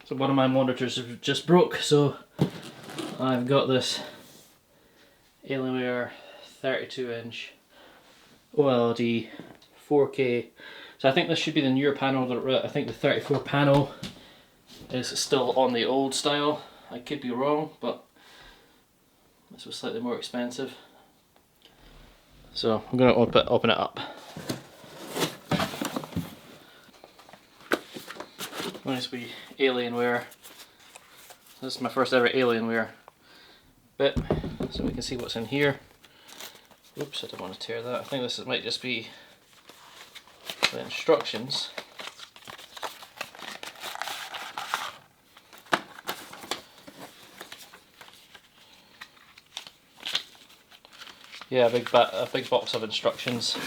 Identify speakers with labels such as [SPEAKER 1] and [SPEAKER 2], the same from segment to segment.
[SPEAKER 1] So one of my monitors just broke, so I've got this Alienware 32-inch OLED 4K. So I think this should be the newer panel. I think the 34 panel is still on the old style. I could be wrong, but this was slightly more expensive. So I'm going to open it up. Nice wee Alienware. This is my first ever Alienware bit, so we can see what's in here. Oops, I don't want to tear that. I think this might just be the instructions. Yeah, a big box of instructions.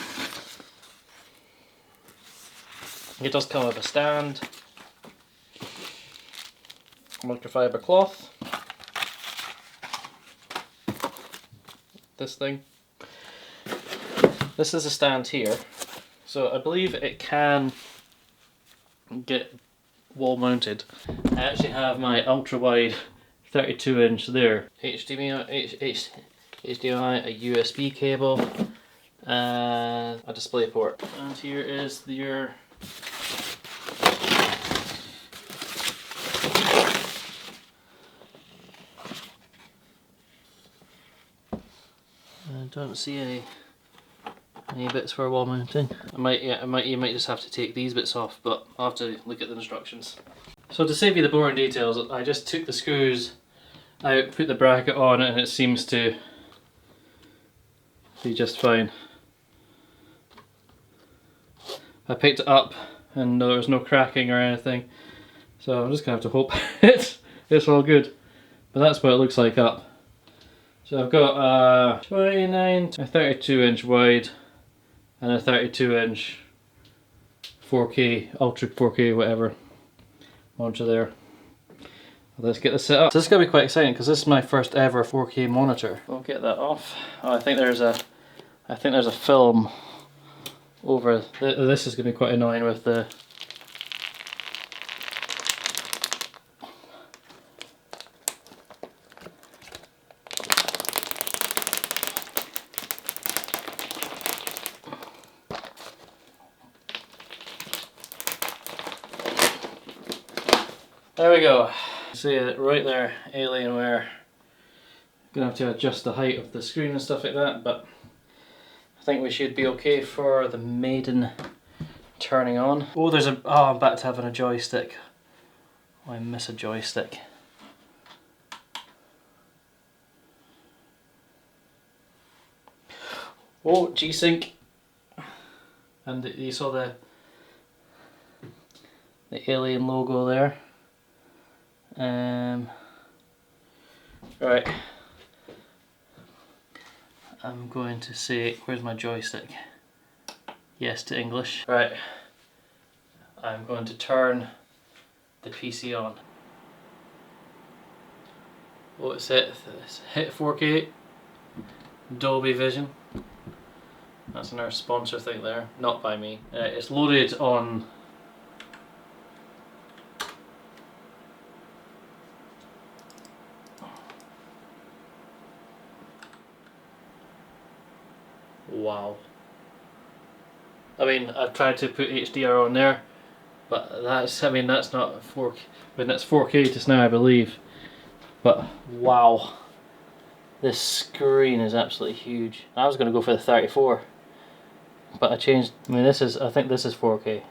[SPEAKER 1] It does come with a stand, microfiber cloth, this thing. This is a stand here, so I believe it can get wall mounted. I actually have my ultra wide 32-inch there, HDMI, a USB cable, and a display port. And here is your I don't see any bits for wall mounting. You might just have to take these bits off, but I'll have to look at the instructions. So to save you the boring details, I just took the screws out, put the bracket on, and it seems to be just fine. I picked it up and there was no cracking or anything, so I'm just gonna have to hope it's all good. But that's what it looks like up. So I've got a 29, a 32-inch wide, and a 32-inch 4K, Ultra 4K, whatever, monitor there. Let's get this set up. So this is going to be quite exciting because this is my first ever 4K monitor. We'll get that off. Oh, I think there's a film over. This is going to be quite annoying with the. There we go. See it right there, Alienware. Gonna have to adjust the height of the screen and stuff like that, but I think we should be okay for the maiden turning on. Oh, I'm back to having a joystick. Oh, I miss a joystick. Oh, G-Sync. And you saw the Alien logo there. Right, I'm going to say, where's my joystick? Yes to English. Right, I'm going to turn the PC on. Oh, it's hit 4K, Dolby Vision. That's another sponsor thing there, not by me. It's loaded on. Wow. I mean, I've tried to put HDR on there, but that's not 4K. I mean, that's 4K just now, I believe. But wow, this screen is absolutely huge. I was going to go for the 34, but I changed. I mean, I think this is 4K.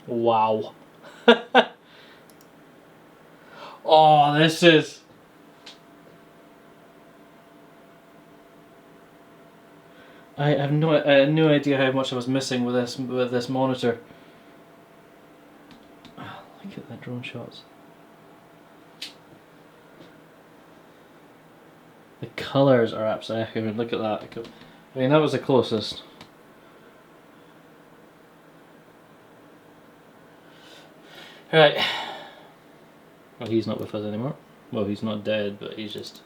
[SPEAKER 1] Wow. Oh, this is. I have no idea how much I was missing with this monitor. Oh, look at the drone shots. The colours are absolutely. I mean, look at that. I mean, that was the closest. Right. Well, he's not with us anymore. Well, he's not dead, but he's just.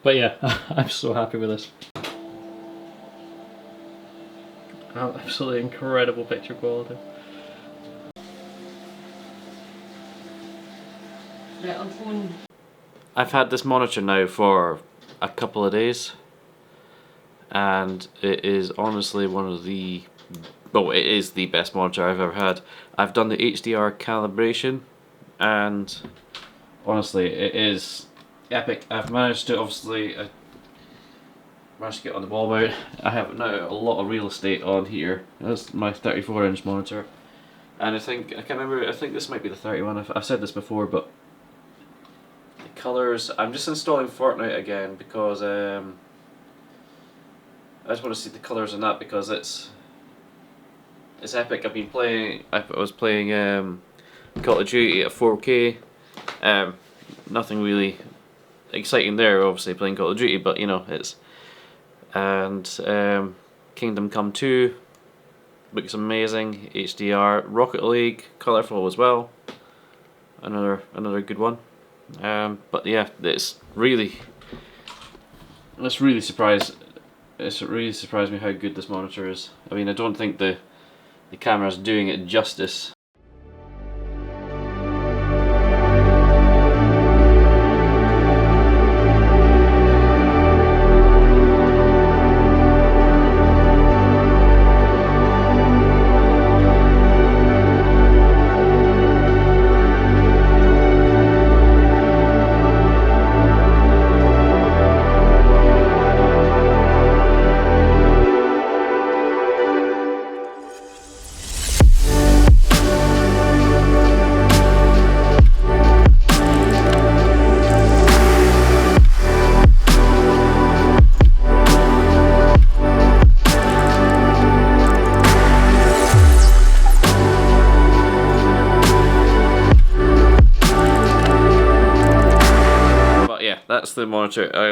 [SPEAKER 1] But yeah, I'm so happy with this. Absolutely incredible picture quality. Right, I'm phone. I've had this monitor now for a couple of days, and it is honestly one of the, well, it is the best monitor I've ever had. I've done the HDR calibration, and honestly, it is epic. I've managed to managed to get on the wall mount. I have now a lot of real estate on here. That's my 34-inch monitor, and I can't remember. I think this might be the 31. I've said this before, but the colours. I'm just installing Fortnite again because I just want to see the colours on that because it's epic. I've been playing. I was playing Call of Duty at 4K. Nothing really exciting there, obviously playing Call of Duty, but you know it's. And Kingdom Come 2 looks amazing. HDR. Rocket League, colourful as well. Another good one. But yeah, it's really surprised. It's really surprised me how good this monitor is. I mean, I don't think the camera's doing it justice. That's the monitor. I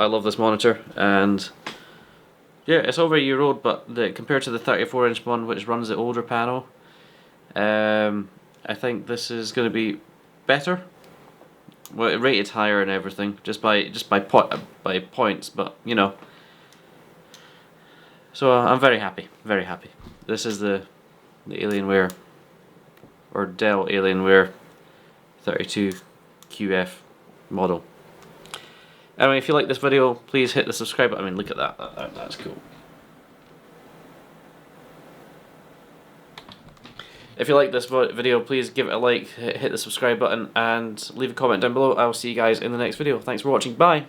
[SPEAKER 1] love this monitor, and yeah, it's over a year old, but compared to the 34-inch one, which runs the older panel, I think this is going to be better. Well, it rated higher and everything, just by points, but you know. So I'm very happy, very happy. This is the Alienware, or Dell Alienware 32QF model. Anyway, if you like this video, please hit the subscribe button. I mean, look at that. That's cool. If you like this video, please give it a like, hit the subscribe button, and leave a comment down below. I'll see you guys in the next video. Thanks for watching. Bye.